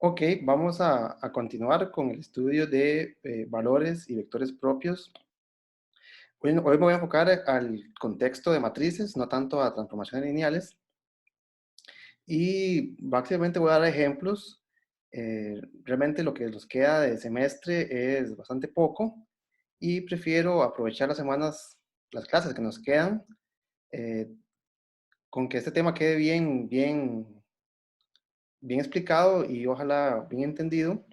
Ok, vamos a continuar con el estudio de valores y vectores propios. Hoy me voy a enfocar al contexto de matrices, no tanto a transformaciones lineales. Y básicamente voy a dar ejemplos. Realmente lo que nos queda de semestre es bastante poco y prefiero aprovechar las semanas, las clases que nos quedan, eh, con que este tema quede bien explicado y ojalá bien entendido.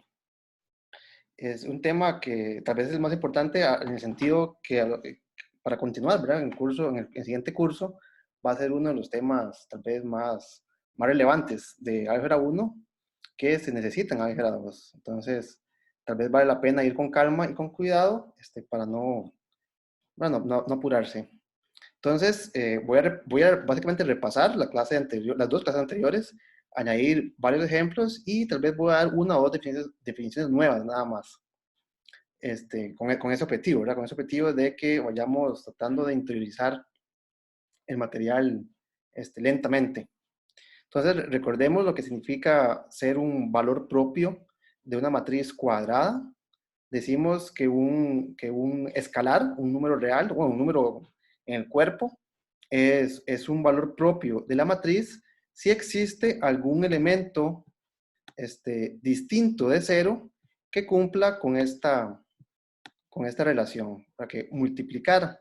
Es un tema que tal vez es el más importante en el sentido que para continuar, ¿verdad? En el siguiente curso va a ser uno de los temas tal vez más relevantes de álgebra uno que se necesitan en álgebra 2. Entonces, tal vez vale la pena ir con calma y con cuidado para no apurarse. Entonces, voy a básicamente repasar las dos clases anteriores, añadir varios ejemplos y tal vez voy a dar una o dos definiciones nuevas nada más con ese objetivo, ¿verdad? Con ese objetivo de que vayamos tratando de interiorizar el material lentamente. Entonces, recordemos lo que significa ser un valor propio de una matriz cuadrada. Decimos que un escalar, un número real, o un número en el cuerpo, es un valor propio de la matriz si existe algún elemento distinto de cero que cumpla con esta relación, para que multiplicar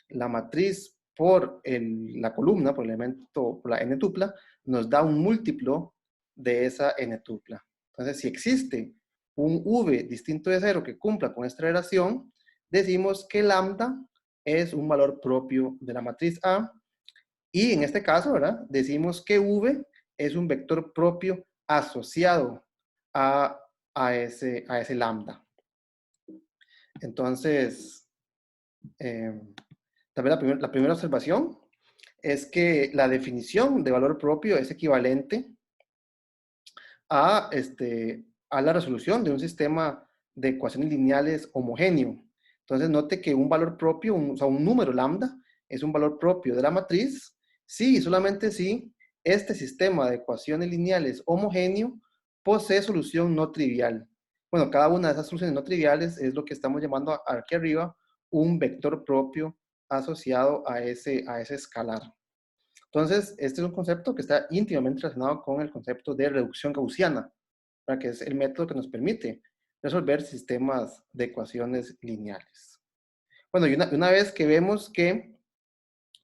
la matriz por la columna, por el elemento, por la n tupla, nos da un múltiplo de esa n tupla. Entonces, si existe un v distinto de cero que cumpla con esta relación, decimos que lambda es un valor propio de la matriz A, y en este caso, ¿verdad? Decimos que v es un vector propio asociado a, a ese lambda. Entonces, eh, tal vez la primera observación es que la definición de valor propio es equivalente a, a la resolución de un sistema de ecuaciones lineales homogéneo. Entonces, note que un valor propio, o sea, un número lambda, es un valor propio de la matriz, sí y solamente si este sistema de ecuaciones lineales homogéneo posee solución no trivial. Bueno, cada una de esas soluciones no triviales es lo que estamos llamando aquí arriba un vector propio asociado a ese escalar. Entonces, este es un concepto que está íntimamente relacionado con el concepto de reducción gaussiana, que es el método que nos permite resolver sistemas de ecuaciones lineales. Bueno, y una vez que vemos que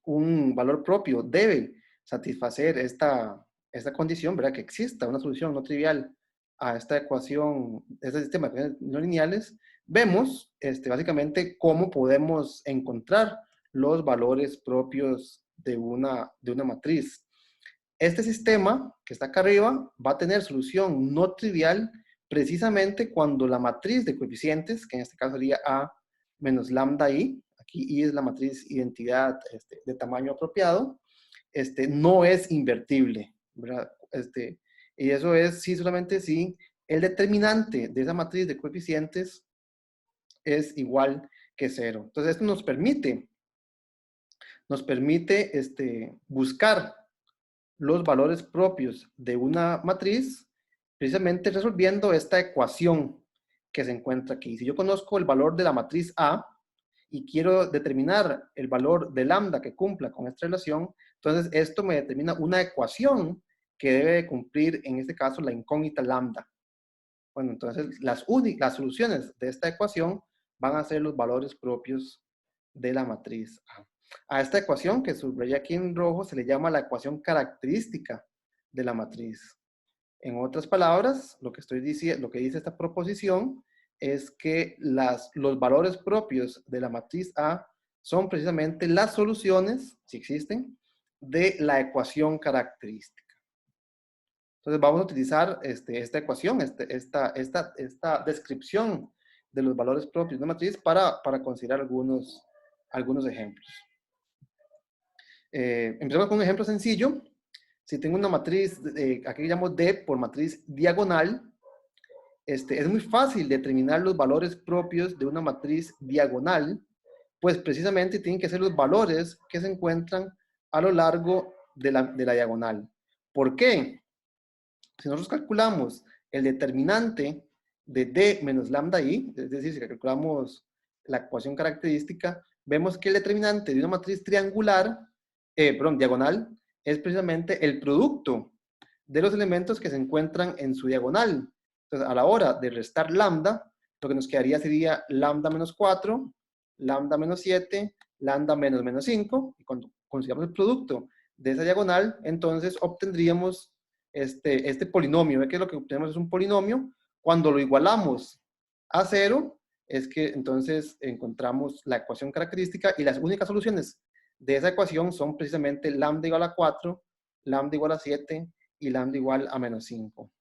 un valor propio debe satisfacer esta condición, ¿verdad? Que exista una solución no trivial a esta ecuación, a este sistema de ecuaciones no lineales, vemos básicamente cómo podemos encontrar los valores propios de una matriz. Este sistema que está acá arriba va a tener solución no trivial precisamente cuando la matriz de coeficientes, que en este caso sería A menos lambda I, aquí I es la matriz identidad de tamaño apropiado, no es invertible, ¿verdad? Y eso es sí, solamente si el determinante de esa matriz de coeficientes es igual que cero. Entonces, esto nos permite buscar los valores propios de una matriz, precisamente resolviendo esta ecuación que se encuentra aquí. Si yo conozco el valor de la matriz A y quiero determinar el valor de lambda que cumpla con esta relación, entonces esto me determina una ecuación que debe cumplir, en este caso, la incógnita lambda. Bueno, entonces las soluciones de esta ecuación van a ser los valores propios de la matriz A. A esta ecuación que subrayé aquí en rojo se le llama la ecuación característica de la matriz. En otras palabras, lo que estoy diciendo, lo que dice esta proposición es que los valores propios de la matriz A son precisamente las soluciones, si existen, de la ecuación característica. Entonces vamos a utilizar esta ecuación, esta descripción de los valores propios de una matriz para considerar algunos ejemplos. Empezamos con un ejemplo sencillo. Si tengo una matriz, aquí llamo D por matriz diagonal, es muy fácil determinar los valores propios de una matriz diagonal, pues precisamente tienen que ser los valores que se encuentran a lo largo de la diagonal. ¿Por qué? Si nosotros calculamos el determinante de D menos lambda I, es decir, si calculamos la ecuación característica, vemos que el determinante de una matriz triangular, diagonal, es precisamente el producto de los elementos que se encuentran en su diagonal. Entonces, a la hora de restar lambda, lo que nos quedaría sería lambda menos 4, lambda menos 7, lambda menos menos 5, y cuando consigamos el producto de esa diagonal, entonces obtendríamos este polinomio. ¿Ve que lo que obtenemos es un polinomio? Cuando lo igualamos a 0, es que entonces encontramos la ecuación característica, y las únicas soluciones de esa ecuación son precisamente lambda igual a 4, lambda igual a 7 y lambda igual a menos 5.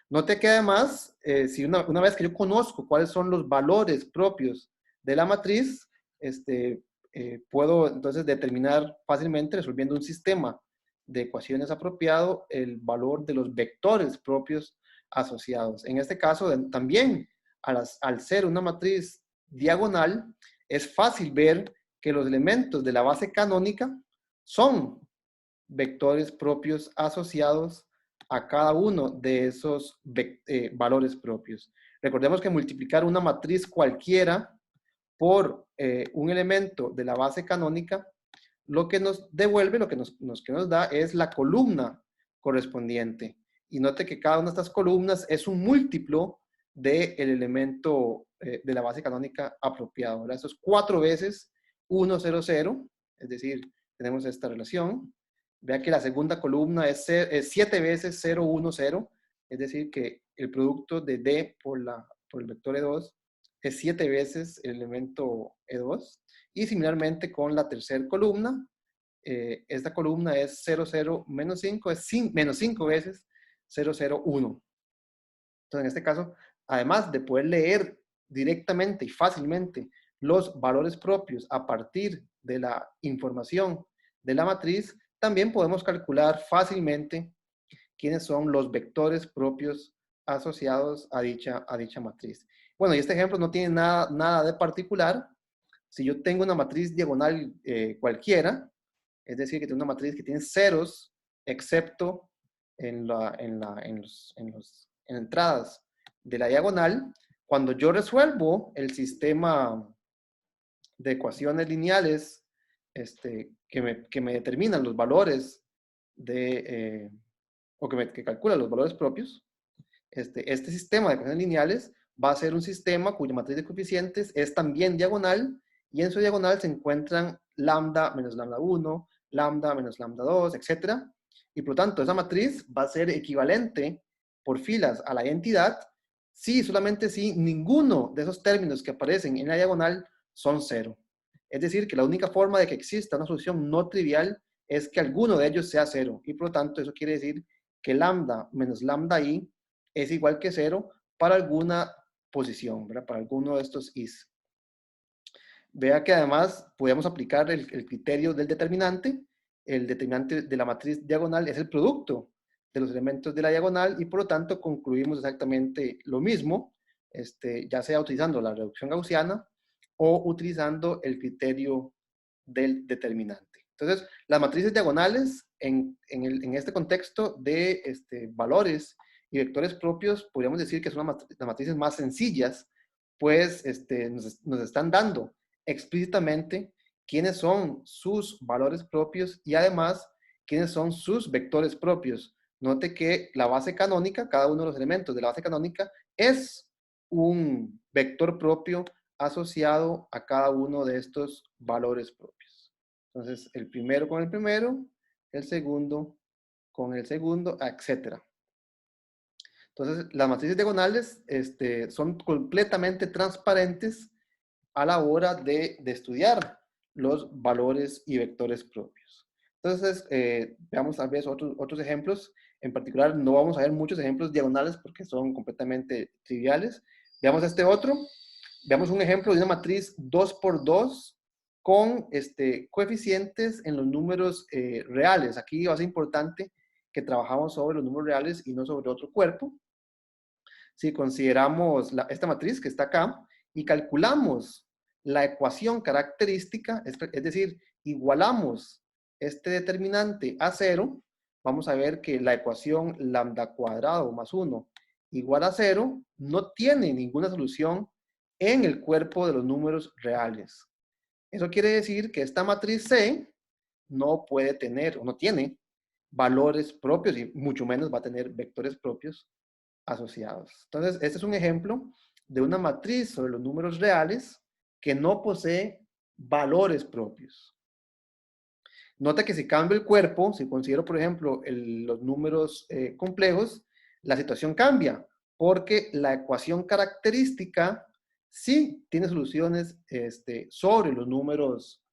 Note que además, si una vez que yo conozco cuáles son los valores propios de la matriz, puedo entonces determinar fácilmente, resolviendo un sistema de ecuaciones apropiado, el valor de los vectores propios asociados. En este caso, también, al ser una matriz diagonal, es fácil ver que los elementos de la base canónica son vectores propios asociados a cada uno de esos valores propios. Recordemos que multiplicar una matriz cualquiera por un elemento de la base canónica, lo que nos devuelve, lo que nos da es la columna correspondiente. Y note que cada una de estas columnas es un múltiplo del elemento de la base canónica apropiado. ¿Verdad? Esto es 4 veces 1, 0, 0, es decir, tenemos esta relación. Vea que la segunda columna es 7 veces 0, 1, 0, es decir, que el producto de D por el vector E2 es 7 veces el elemento E2. Y similarmente con la tercera columna, esta columna es 0, 0, menos 5, es menos 5 veces 0, 0, 1. Entonces, en este caso, además de poder leer directamente y fácilmente los valores propios a partir de la información de la matriz, también podemos calcular fácilmente quiénes son los vectores propios asociados a dicha matriz. Bueno, y este ejemplo no tiene nada de particular. Si yo tengo una matriz diagonal cualquiera, es decir, que tengo una matriz que tiene ceros, excepto en las entradas de la diagonal, cuando yo resuelvo el sistema de ecuaciones lineales que me determinan los valores o que calcula los valores propios, este sistema de ecuaciones lineales va a ser un sistema cuya matriz de coeficientes es también diagonal, y en su diagonal se encuentran lambda menos lambda 1, lambda menos lambda 2, etc. Y por lo tanto, esa matriz va a ser equivalente por filas a la identidad solamente si ninguno de esos términos que aparecen en la diagonal son 0. Es decir, que la única forma de que exista una solución no trivial es que alguno de ellos sea 0. Y por lo tanto, eso quiere decir que lambda menos lambda i es igual que 0 para alguna posición, ¿verdad? Para alguno de estos is. Vea que además podemos aplicar el criterio del determinante. El determinante de la matriz diagonal es el producto de los elementos de la diagonal, y por lo tanto concluimos exactamente lo mismo, ya sea utilizando la reducción gaussiana o utilizando el criterio del determinante. Entonces, las matrices diagonales en este contexto de valores y vectores propios, podríamos decir que son las matrices más sencillas, pues nos están dando explícitamente quiénes son sus valores propios y además quiénes son sus vectores propios. Note que la base canónica, cada uno de los elementos de la base canónica, es un vector propio asociado a cada uno de estos valores propios. Entonces, el primero con el primero, el segundo con el segundo, etc. Entonces, las matrices diagonales son completamente transparentes a la hora de estudiar los valores y vectores propios. Entonces, veamos tal vez otros ejemplos. En particular, no vamos a ver muchos ejemplos diagonales porque son completamente triviales. Veamos este otro. Veamos un ejemplo de una matriz 2 por 2 con coeficientes en los números reales. Aquí va a ser importante que trabajamos sobre los números reales y no sobre otro cuerpo. Si consideramos esta matriz que está acá y calculamos la ecuación característica, es decir, igualamos este determinante a 0, vamos a ver que la ecuación lambda cuadrado más 1 igual a 0 no tiene ninguna solución en el cuerpo de los números reales. Eso quiere decir que esta matriz C no puede tener o no tiene valores propios y mucho menos va a tener vectores propios asociados. Entonces, este es un ejemplo de una matriz sobre los números reales que no posee valores propios. Nota que si cambio el cuerpo, si considero, por ejemplo, los números complejos, la situación cambia, porque la ecuación característica sí tiene soluciones sobre los números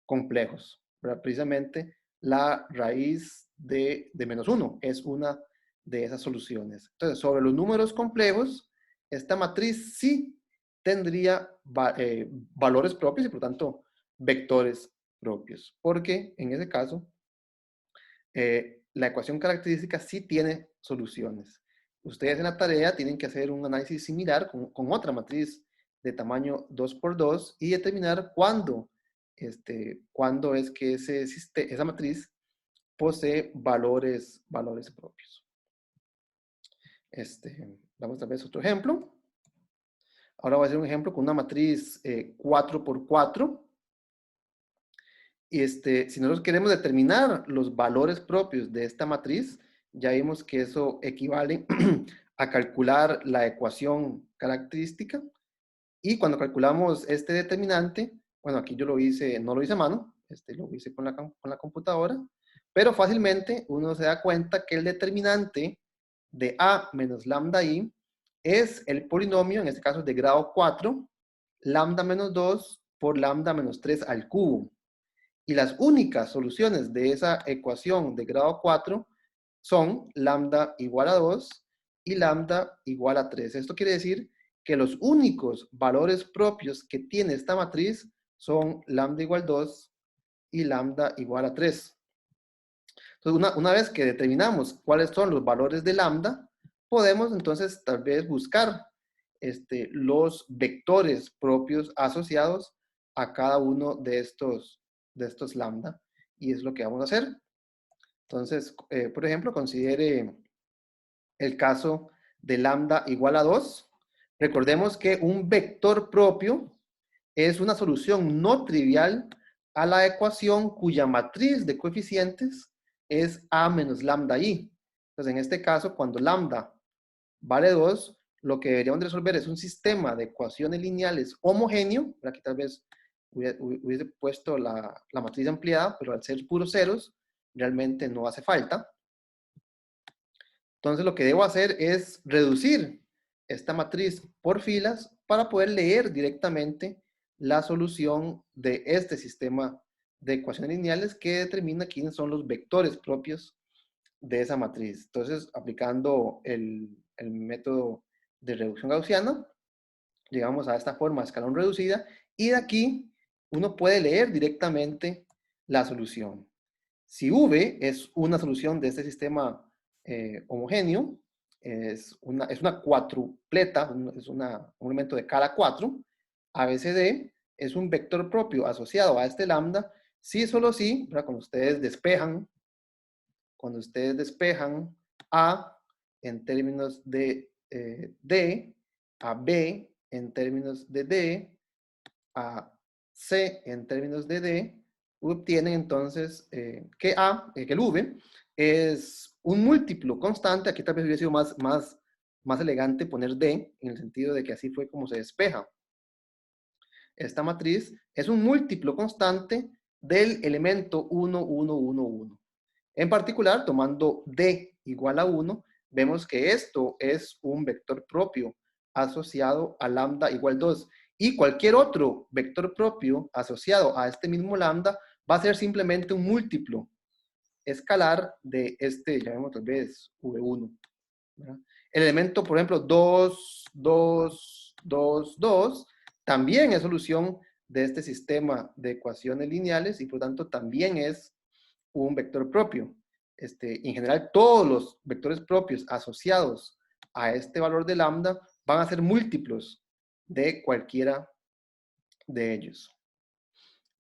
complejos. ¿Verdad? Precisamente la raíz de -1 es una de esas soluciones. Entonces, sobre los números complejos, esta matriz sí tendría valores propios y, por tanto, vectores propios, porque en ese caso la ecuación característica sí tiene soluciones. Ustedes en la tarea tienen que hacer un análisis similar con otra matriz de tamaño 2×2 y determinar cuándo es que esa matriz posee valores propios. Vamos a ver otro ejemplo. Ahora voy a hacer un ejemplo con una matriz 4×4. Y si nosotros queremos determinar los valores propios de esta matriz, ya vimos que eso equivale a calcular la ecuación característica. Y cuando calculamos este determinante, bueno, aquí yo lo hice, no lo hice a mano, lo hice con la computadora, pero fácilmente uno se da cuenta que el determinante de A menos lambda I es el polinomio, en este caso de grado 4, lambda menos 2 por lambda menos 3 al cubo. Y las únicas soluciones de esa ecuación de grado 4 son lambda igual a 2 y lambda igual a 3. Esto quiere decir que los únicos valores propios que tiene esta matriz son lambda igual a 2 y lambda igual a 3. Entonces, una vez que determinamos cuáles son los valores de lambda, podemos entonces tal vez buscar los vectores propios asociados a cada uno de estos lambda. Y es lo que vamos a hacer. Entonces, por ejemplo, considere el caso de lambda igual a 2. Recordemos que un vector propio es una solución no trivial a la ecuación cuya matriz de coeficientes es A menos lambda I. Entonces, en este caso, cuando lambda vale 2, lo que deberíamos resolver es un sistema de ecuaciones lineales homogéneo. Aquí tal vez hubiese puesto la matriz ampliada, pero al ser puros ceros, realmente no hace falta. Entonces lo que debo hacer es reducir esta matriz por filas para poder leer directamente la solución de este sistema de ecuaciones lineales que determina quiénes son los vectores propios de esa matriz. Entonces, aplicando el método de reducción gaussiana, llegamos a esta forma de escalón reducida y de aquí uno puede leer directamente la solución. Si V es una solución de este sistema homogéneo, es una cuatrupleta, es un elemento de escala 4, ABCD es un vector propio asociado a este lambda, sí, solo sí, cuando ustedes despejan A en términos de D, a B en términos de D, a C en términos de D, obtienen entonces que el V es un múltiplo constante. Aquí tal vez hubiera sido más elegante poner D, en el sentido de que así fue como se despeja. Esta matriz es un múltiplo constante del elemento 1, 1, 1, 1. En particular, tomando D igual a 1, vemos que esto es un vector propio asociado a lambda igual 2. Y cualquier otro vector propio asociado a este mismo lambda va a ser simplemente un múltiplo escalar de llamemos tal vez V1. ¿Verdad? El elemento, por ejemplo, 2, 2, 2, 2, también es solución de este sistema de ecuaciones lineales y por tanto también es un vector propio. En general, todos los vectores propios asociados a este valor de lambda van a ser múltiplos de cualquiera de ellos.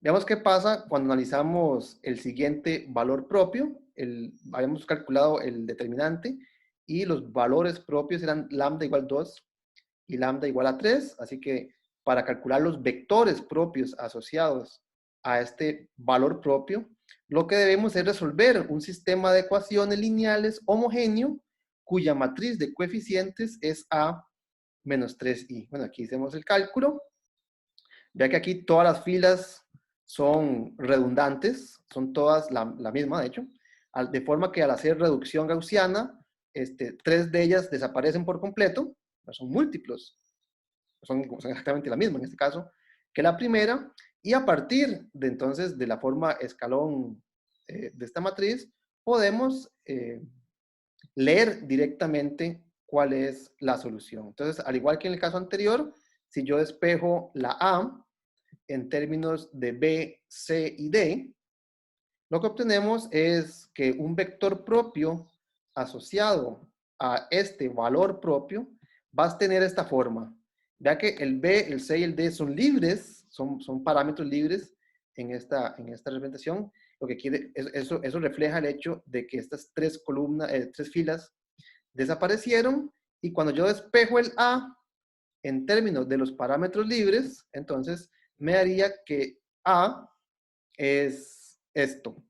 Veamos qué pasa cuando analizamos el siguiente valor propio. Habíamos calculado el determinante y los valores propios eran lambda igual 2 y lambda igual a 3. Así que para calcular los vectores propios asociados a este valor propio, lo que debemos es resolver un sistema de ecuaciones lineales homogéneo cuya matriz de coeficientes es A menos 3i. Bueno, aquí hacemos el cálculo. Vea que aquí todas las filas son redundantes, son todas la misma, de hecho, de forma que al hacer reducción gaussiana, tres de ellas desaparecen por completo, son múltiplos, son exactamente la misma en este caso, que la primera, y a partir de entonces de la forma escalón de esta matriz, podemos leer directamente cuál es la solución. Entonces, al igual que en el caso anterior, si yo despejo la A en términos de B, C y D, lo que obtenemos es que un vector propio asociado a este valor propio va a tener esta forma. Ya que el B, el C y el D son libres, son parámetros libres en esta representación, lo que quiere, eso refleja el hecho de que estas tres columnas, tres filas desaparecieron, y cuando yo despejo el A en términos de los parámetros libres, entonces me daría que A es esto,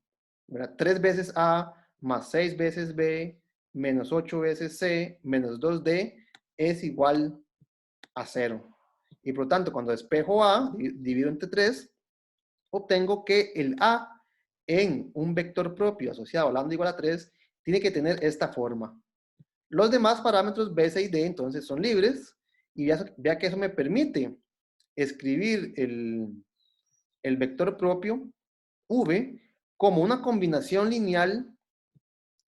¿verdad? 3 veces A más 6 veces B menos 8 veces C menos 2D es igual a 0. Y por lo tanto, cuando despejo A, divido entre 3, obtengo que el A en un vector propio asociado a lambda igual a 3 tiene que tener esta forma. Los demás parámetros B, C y D entonces son libres, y vea que eso me permite escribir el vector propio V como una combinación lineal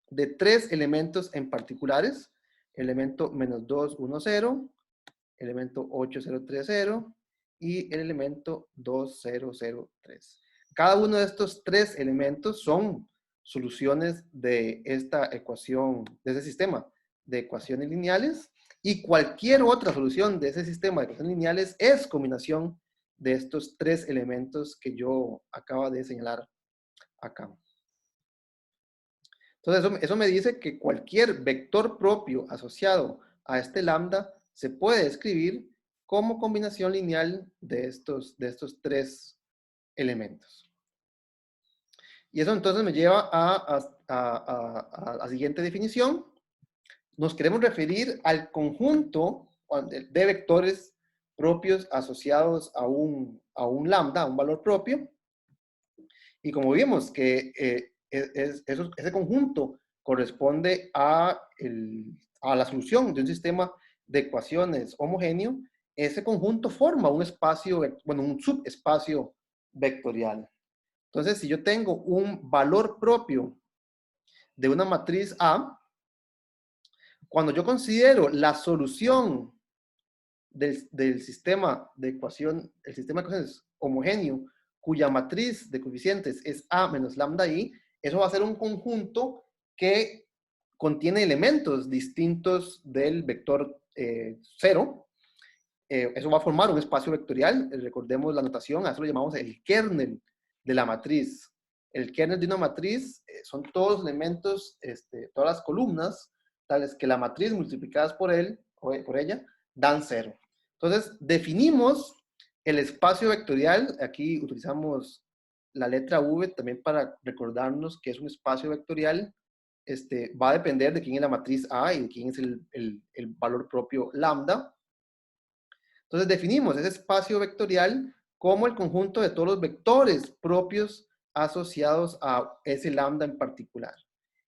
de tres elementos en particulares: elemento menos 2, 1, 0, elemento 8, 0, 3, 0 y el elemento 2, 0, 0, 3. Cada uno de estos tres elementos son soluciones de esta ecuación, de ese sistema de ecuaciones lineales, y cualquier otra solución de ese sistema de ecuaciones lineales es combinación de estos tres elementos que yo acabo de señalar acá. Entonces, eso me dice que cualquier vector propio asociado a este lambda se puede escribir como combinación lineal de estos tres elementos. Y eso entonces me lleva a la siguiente definición. Nos queremos referir al conjunto de vectores propios asociados a un lambda, a un valor propio. Y como vimos que ese conjunto corresponde a la solución de un sistema de ecuaciones homogéneo, ese conjunto forma un espacio, bueno, un subespacio vectorial. Entonces, si yo tengo un valor propio de una matriz A, cuando yo considero la solución del sistema de ecuaciones homogéneo, cuya matriz de coeficientes es A menos lambda I, eso va a ser un conjunto que contiene elementos distintos del vector 0. Eso va a formar un espacio vectorial. Recordemos la notación, a eso lo llamamos el kernel de la matriz. El kernel de una matriz son todos los elementos, todas las columnas, tales que la matriz multiplicadas por ella, dan 0. Entonces, definimos el espacio vectorial. Aquí utilizamos la letra V también para recordarnos que es un espacio vectorial. Va a depender de quién es la matriz A y de quién es el valor propio lambda. Entonces, definimos ese espacio vectorial como el conjunto de todos los vectores propios asociados a ese lambda en particular.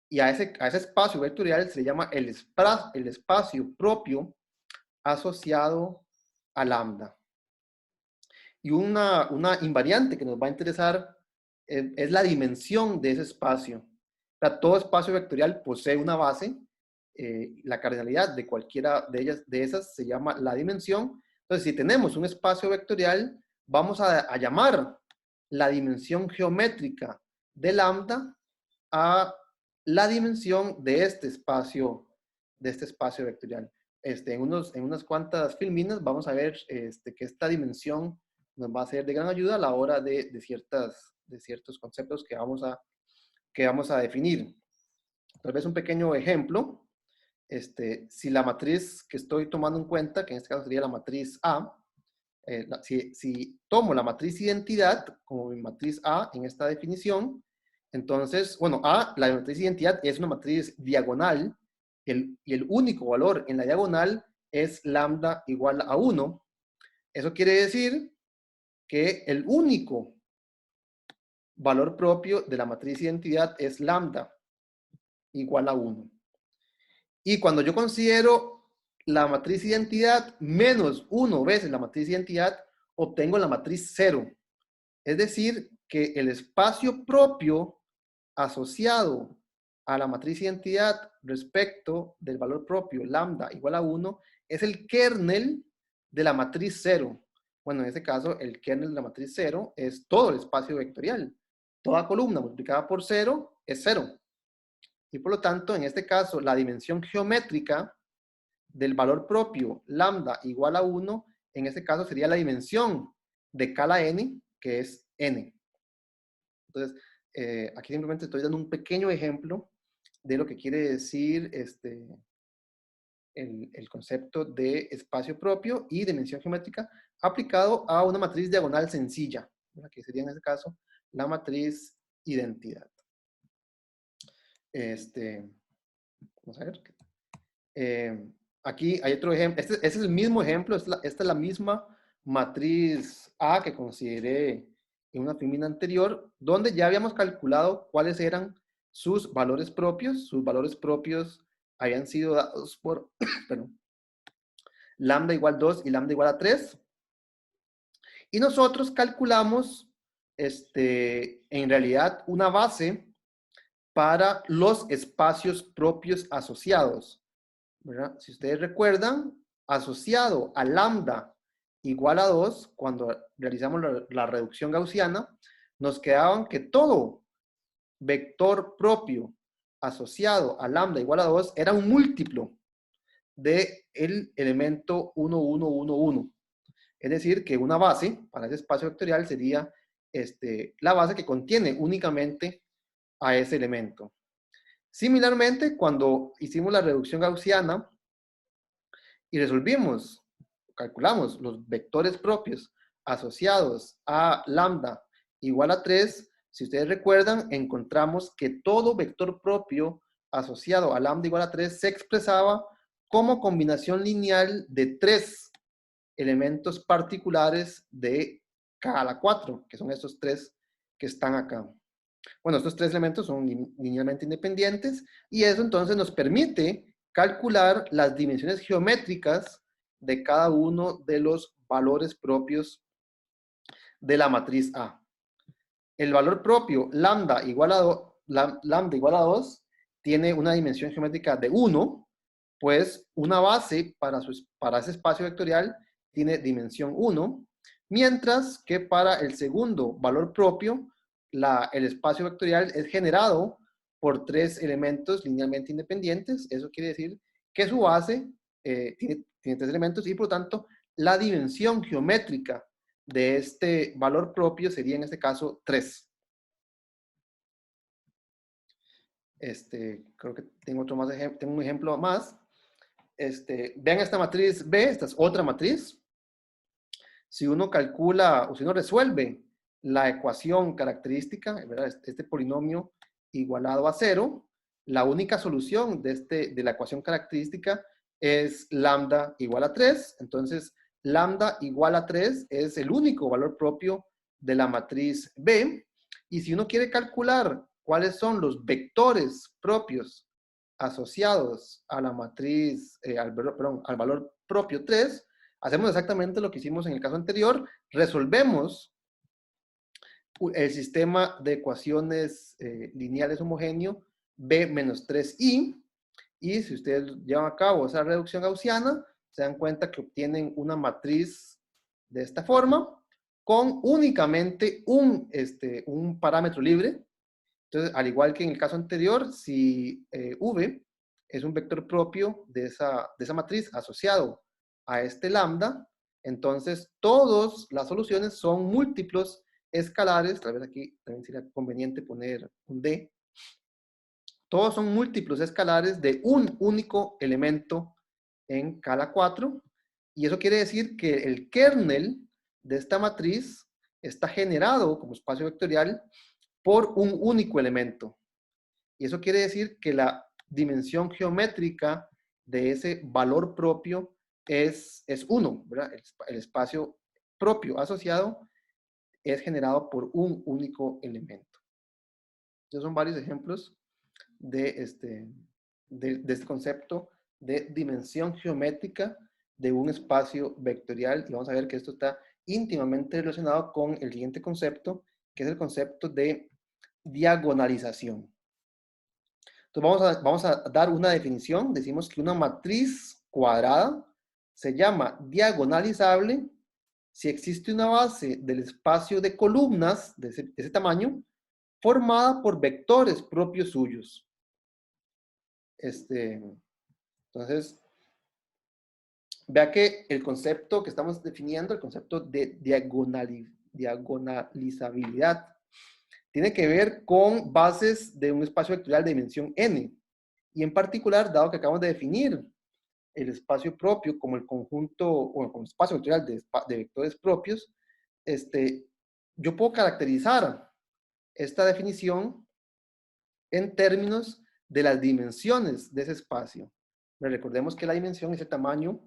Y a ese espacio vectorial se le llama el espacio propio asociado a lambda. Y una invariante que nos va a interesar es la dimensión de ese espacio. O sea, todo espacio vectorial posee una base. La cardinalidad de cualquiera de esas se llama la dimensión. Entonces, si tenemos un espacio vectorial, vamos a llamar la dimensión geométrica de lambda a la dimensión de este espacio vectorial. En unas cuantas filminas vamos a ver que esta dimensión nos va a ser de gran ayuda a la hora de ciertos conceptos que vamos a definir. Tal vez un pequeño ejemplo. si la matriz que estoy tomando en cuenta, que en este caso sería la matriz A, si tomo la matriz identidad como mi matriz A en esta definición, entonces, bueno, la matriz identidad es una matriz diagonal y el único valor en la diagonal es lambda igual a 1. Eso quiere decir que el único valor propio de la matriz identidad es lambda igual a 1. Y cuando yo considero la matriz identidad menos 1 veces la matriz identidad, obtengo la matriz 0. Es decir, que el espacio propio asociado a la matriz identidad respecto del valor propio lambda igual a 1 es el kernel de la matriz 0. Bueno, en este caso, el kernel de la matriz 0 es todo el espacio vectorial. Toda columna multiplicada por 0 es 0. Y por lo tanto, en este caso, la dimensión geométrica del valor propio lambda igual a 1, en este caso sería la dimensión de escala n, que es n. Entonces, aquí simplemente estoy dando un pequeño ejemplo de lo que quiere decir el concepto de espacio propio y dimensión geométrica aplicado a una matriz diagonal sencilla, que sería en este caso la matriz identidad. Vamos a ver. Aquí hay otro ejemplo. Este es el mismo ejemplo. Esta es la misma matriz A que consideré en una filmina anterior, donde ya habíamos calculado cuáles eran sus valores propios. Sus valores propios habían sido dados por perdón, lambda igual 2 y lambda igual a 3. Y nosotros calculamos en realidad una base para los espacios propios asociados, ¿verdad? Si ustedes recuerdan, asociado a lambda igual a 2, cuando realizamos la reducción gaussiana, nos quedaban que todo vector propio asociado a lambda igual a 2 era un múltiplo del elemento 1, 1, 1, 1. Es decir, que una base para ese espacio vectorial sería la base que contiene únicamente a ese elemento. Similarmente, cuando hicimos la reducción gaussiana y calculamos los vectores propios asociados a lambda igual a 3, si ustedes recuerdan, encontramos que todo vector propio asociado a lambda igual a 3 se expresaba como combinación lineal de 3 elementos particulares de K a la 4, que son estos 3 que están acá. Bueno, estos 3 elementos son linealmente independientes y eso entonces nos permite calcular las dimensiones geométricas de cada uno de los valores propios de la matriz A. El valor propio lambda igual a 2 tiene una dimensión geométrica de 1, pues una base para ese espacio vectorial tiene dimensión 1, mientras que para el segundo valor propio, el espacio vectorial es generado por 3 elementos linealmente independientes. Eso quiere decir que su base tiene 3 elementos y por lo tanto la dimensión geométrica de este valor propio sería en este caso 3. Creo que tengo tengo un ejemplo más. Vean esta matriz B, esta es otra matriz. Si uno calcula o si uno resuelve la ecuación característica, ¿verdad? Este polinomio igualado a 0, la única solución de la ecuación característica es lambda igual a 3. Entonces, lambda igual a 3 es el único valor propio de la matriz B. Y si uno quiere calcular cuáles son los vectores propios asociados a la matriz, al valor propio 3, hacemos exactamente lo que hicimos en el caso anterior, resolvemos el sistema de ecuaciones lineales homogéneo B menos 3i, y si ustedes llevan a cabo esa reducción gaussiana, se dan cuenta que obtienen una matriz de esta forma, con únicamente un parámetro libre. Entonces, al igual que en el caso anterior, si V es un vector propio de esa matriz asociado a este lambda, entonces todas las soluciones son múltiplos escalares. Tal vez aquí también sería conveniente poner un D. todos son múltiplos escalares de un único elemento en escala 4, y eso quiere decir que el kernel de esta matriz está generado como espacio vectorial por un único elemento. Y eso quiere decir que la dimensión geométrica de ese valor propio es 1, ¿verdad? El espacio propio asociado es generado por un único elemento. Estos son varios ejemplos de este concepto de dimensión geométrica de un espacio vectorial, y vamos a ver que esto está íntimamente relacionado con el siguiente concepto, que es el concepto de diagonalización. Entonces vamos a dar una definición. Decimos que una matriz cuadrada se llama diagonalizable si existe una base del espacio de columnas de ese tamaño formada por vectores propios suyos. Entonces, vea que el concepto que estamos definiendo, el concepto de diagonalizabilidad, tiene que ver con bases de un espacio vectorial de dimensión n. Y en particular, dado que acabamos de definir el espacio propio como el conjunto, o como espacio vectorial de vectores propios, yo puedo caracterizar esta definición en términos de las dimensiones de ese espacio. Recordemos que la dimensión es el tamaño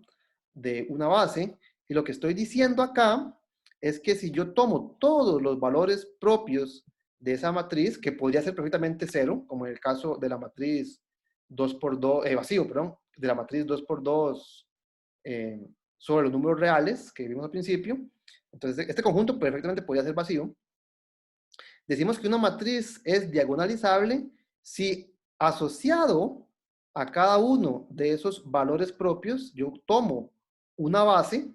de una base, y lo que estoy diciendo acá es que si yo tomo todos los valores propios de esa matriz, que podría ser perfectamente 0, como en el caso de la matriz 2x2, vacío, perdón, de la matriz 2x2 sobre los números reales que vimos al principio. Entonces, este conjunto perfectamente podría ser vacío. Decimos que una matriz es diagonalizable si asociado a cada uno de esos valores propios, yo tomo una base,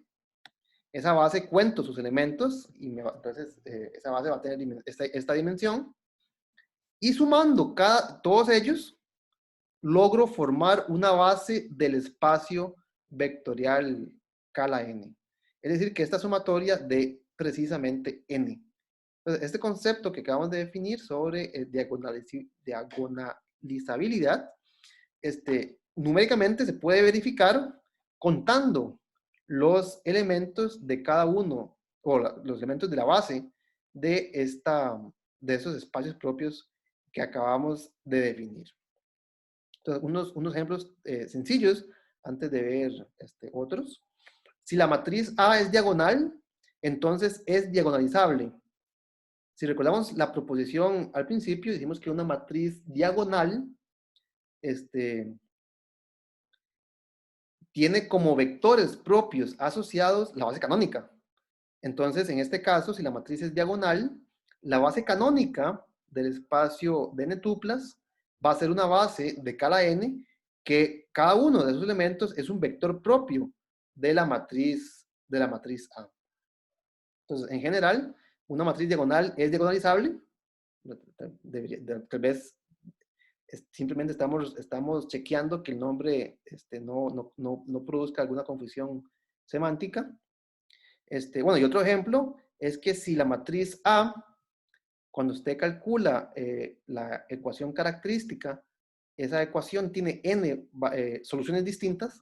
esa base cuento sus elementos, y entonces esa base va a tener esta dimensión, y sumando todos ellos, logro formar una base del espacio vectorial escala n. Es decir, que esta sumatoria de precisamente n. Entonces, este concepto que acabamos de definir sobre diagonalizabilidad, numéricamente se puede verificar contando los elementos de cada uno, o los elementos de la base de esos espacios propios que acabamos de definir. Entonces, unos ejemplos sencillos antes de ver otros. Si la matriz A es diagonal, entonces es diagonalizable. Si recordamos la proposición al principio, dijimos que una matriz diagonal tiene como vectores propios asociados la base canónica. Entonces, en este caso, si la matriz es diagonal, la base canónica del espacio de n tuplas va a ser una base de escala n, que cada uno de esos elementos es un vector propio de la matriz A. Entonces, en general, una matriz diagonal es diagonalizable. Tal vez simplemente estamos chequeando que el nombre no produzca alguna confusión semántica. Bueno, y otro ejemplo es que si la matriz A, cuando usted calcula la ecuación característica, esa ecuación tiene n soluciones distintas,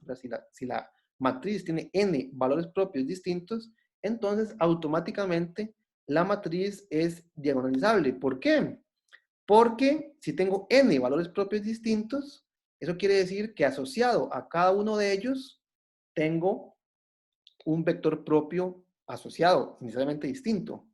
si la matriz tiene n valores propios distintos, entonces automáticamente la matriz es diagonalizable. ¿Por qué? Porque si tengo n valores propios distintos, eso quiere decir que asociado a cada uno de ellos, tengo un vector propio asociado, necesariamente distinto.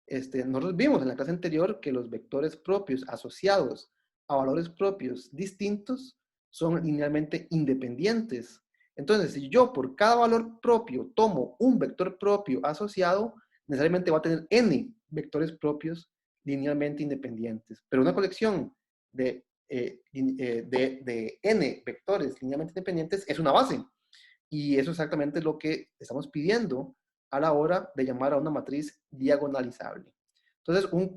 Nosotros vimos en la clase anterior que los vectores propios asociados a valores propios distintos son linealmente independientes. Entonces, si yo por cada valor propio tomo un vector propio asociado, necesariamente va a tener n vectores propios linealmente independientes. Pero una colección de n vectores linealmente independientes es una base. Y eso es exactamente lo que estamos pidiendo a la hora de llamar a una matriz diagonalizable. Entonces, un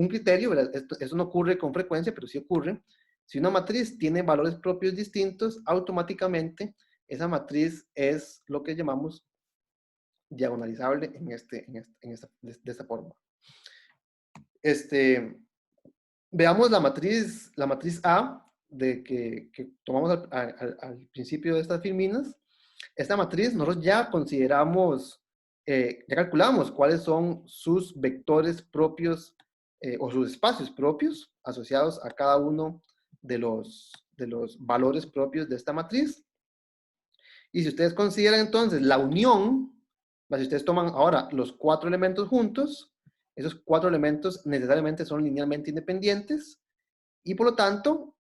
criterio, esto no ocurre con frecuencia, pero sí ocurre. Si una matriz tiene valores propios distintos, automáticamente esa matriz es lo que llamamos diagonalizable de esta forma. Veamos la matriz A que tomamos al principio de estas filminas. Esta matriz nosotros ya consideramos, ya calculamos cuáles son sus vectores propios o sus espacios propios asociados a cada uno de los valores propios de esta matriz. Y si ustedes consideran entonces la unión, si ustedes toman ahora los 4 elementos juntos, esos 4 elementos necesariamente son linealmente independientes y por lo tanto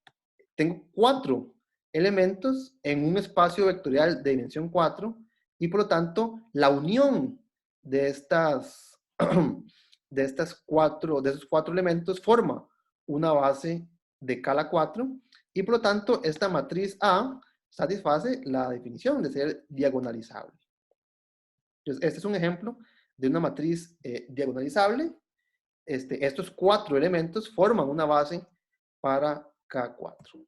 tengo 4 elementos en un espacio vectorial de dimensión 4 y por lo tanto la unión de esos 4 elementos forma una base de escala 4 y por lo tanto esta matriz A satisface la definición de ser diagonalizable. Entonces, este es un ejemplo de una matriz diagonalizable. Estos 4 elementos forman una base para K4.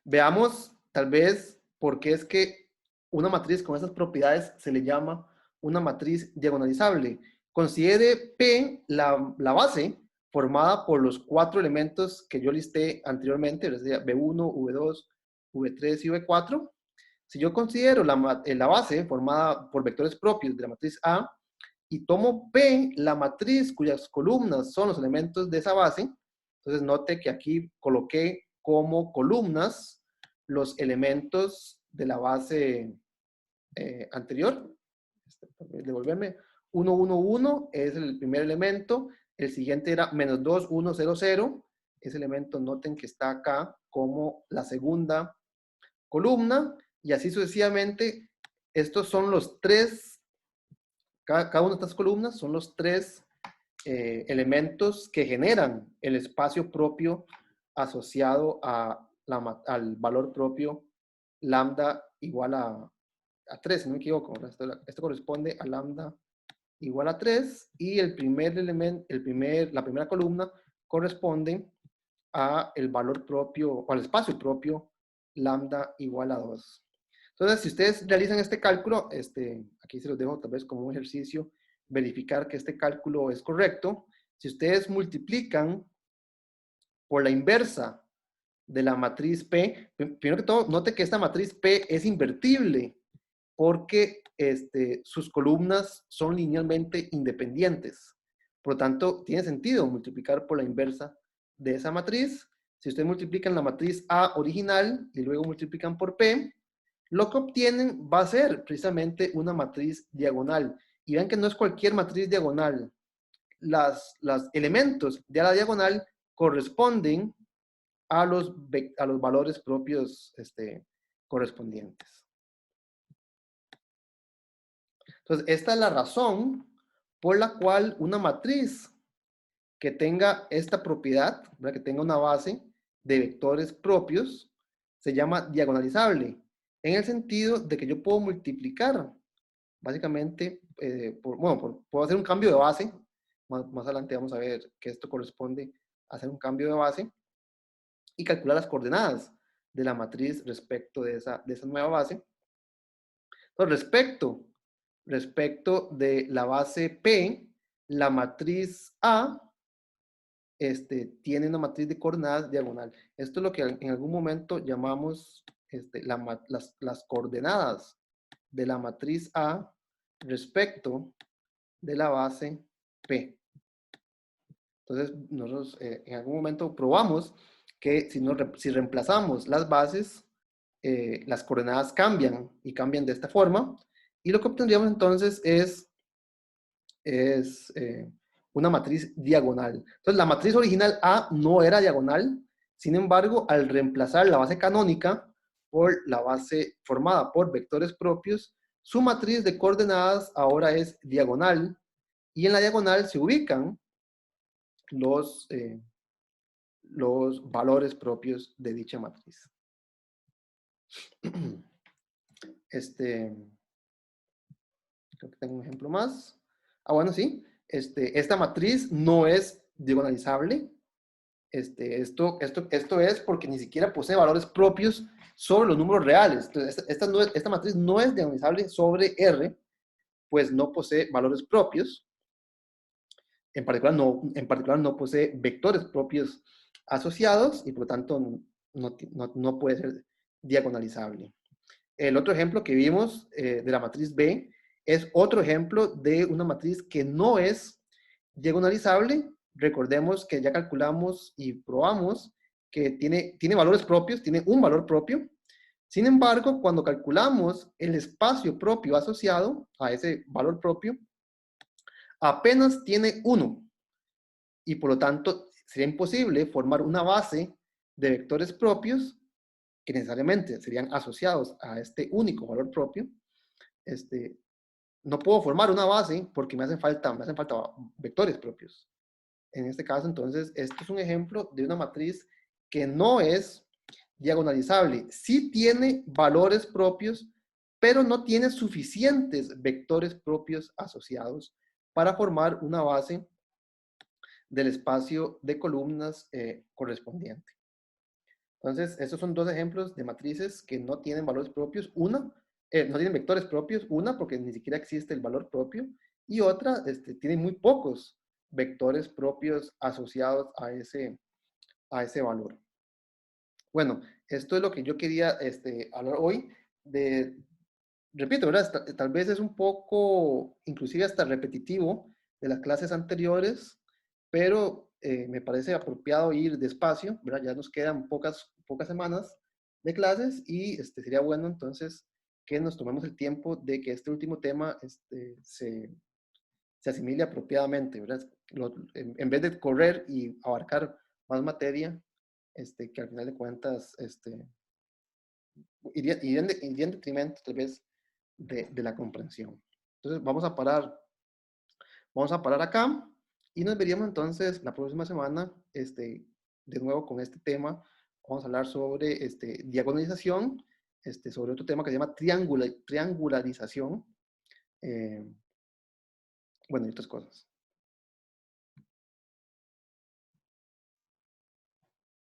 Veamos tal vez por qué es que una matriz con esas propiedades se le llama una matriz diagonalizable. Considere P la base formada por los 4 elementos que yo listé anteriormente, B1, V2, V3 y V4. Si yo considero la base formada por vectores propios de la matriz A y tomo P, la matriz cuyas columnas son los elementos de esa base, entonces note que aquí coloqué como columnas los elementos de la base anterior. Devolverme. 1, 1, 1 es el primer elemento. El siguiente era menos 2, 1, 0, 0. Ese elemento noten que está acá como la segunda columna. Y así sucesivamente. Estos son los 3, cada una de estas columnas son los 3 elementos que generan el espacio propio asociado al valor propio lambda igual a 3, si no me equivoco. Esto corresponde a lambda igual a 3 y el primer elemento, la primera columna corresponde a el valor propio o al espacio propio lambda igual a 2. Entonces, si ustedes realizan este cálculo, aquí se los dejo tal vez como un ejercicio, verificar que este cálculo es correcto. Si ustedes multiplican por la inversa de la matriz P, primero que todo, note que esta matriz P es invertible porque sus columnas son linealmente independientes. Por lo tanto, tiene sentido multiplicar por la inversa de esa matriz. Si ustedes multiplican la matriz A original y luego multiplican por P, lo que obtienen va a ser precisamente una matriz diagonal. Y vean que no es cualquier matriz diagonal. Los elementos de la diagonal corresponden a los valores propios correspondientes. Entonces, esta es la razón por la cual una matriz que tenga esta propiedad, ¿verdad? Que tenga una base de vectores propios, se llama diagonalizable, en el sentido de que yo puedo multiplicar, básicamente, puedo hacer un cambio de base, más adelante vamos a ver que esto corresponde a hacer un cambio de base, y calcular las coordenadas de la matriz respecto de esa nueva base. Entonces, respecto de la base P, la matriz A tiene una matriz de coordenadas diagonal. Esto es lo que en algún momento llamamos las coordenadas de la matriz A respecto de la base P. Entonces, nosotros en algún momento probamos que si reemplazamos las bases, las coordenadas cambian y cambian de esta forma. Y lo que obtendríamos entonces es una matriz diagonal. Entonces, la matriz original A no era diagonal. Sin embargo, al reemplazar la base canónica por la base formada por vectores propios, su matriz de coordenadas ahora es diagonal. Y en la diagonal se ubican los valores propios de dicha matriz. Creo que tengo un ejemplo más. Bueno, sí. Esta matriz no es diagonalizable. Esto es porque ni siquiera posee valores propios sobre los números reales. Entonces, esta matriz no es diagonalizable sobre R, pues no posee valores propios. en particular no posee vectores propios asociados y por lo tanto no puede ser diagonalizable. El otro ejemplo que vimos de la matriz B es otro ejemplo de una matriz que no es diagonalizable. Recordemos que ya calculamos y probamos que tiene valores propios, tiene un valor propio. Sin embargo, cuando calculamos el espacio propio asociado a ese valor propio, apenas tiene uno. Y por lo tanto, sería imposible formar una base de vectores propios que necesariamente serían asociados a este único valor propio. No puedo formar una base porque me hacen falta vectores propios. En este caso, entonces, esto es un ejemplo de una matriz que no es diagonalizable. Sí tiene valores propios, pero no tiene suficientes vectores propios asociados para formar una base del espacio de columnas correspondiente. Entonces, estos son dos ejemplos de matrices que no tienen valores propios. Una, no tienen vectores propios. Una, porque ni siquiera existe el valor propio. Y otra, tiene muy pocos vectores propios asociados a ese valor. Bueno, esto es lo que yo quería hablar hoy. Repito, ¿verdad? Tal vez es un poco, inclusive hasta repetitivo de las clases anteriores, pero me parece apropiado ir despacio, ¿verdad? Ya nos quedan pocas semanas de clases y sería bueno entonces que nos tomemos el tiempo de que este último tema se asimile apropiadamente, ¿verdad? En vez de correr y abarcar más materia, que al final de cuentas iría en detrimento tal vez de la comprensión. Entonces vamos a parar acá y nos veríamos entonces la próxima semana, de nuevo con este tema. Vamos a hablar sobre diagonalización, sobre otro tema que se llama triangularización, bueno, y otras cosas.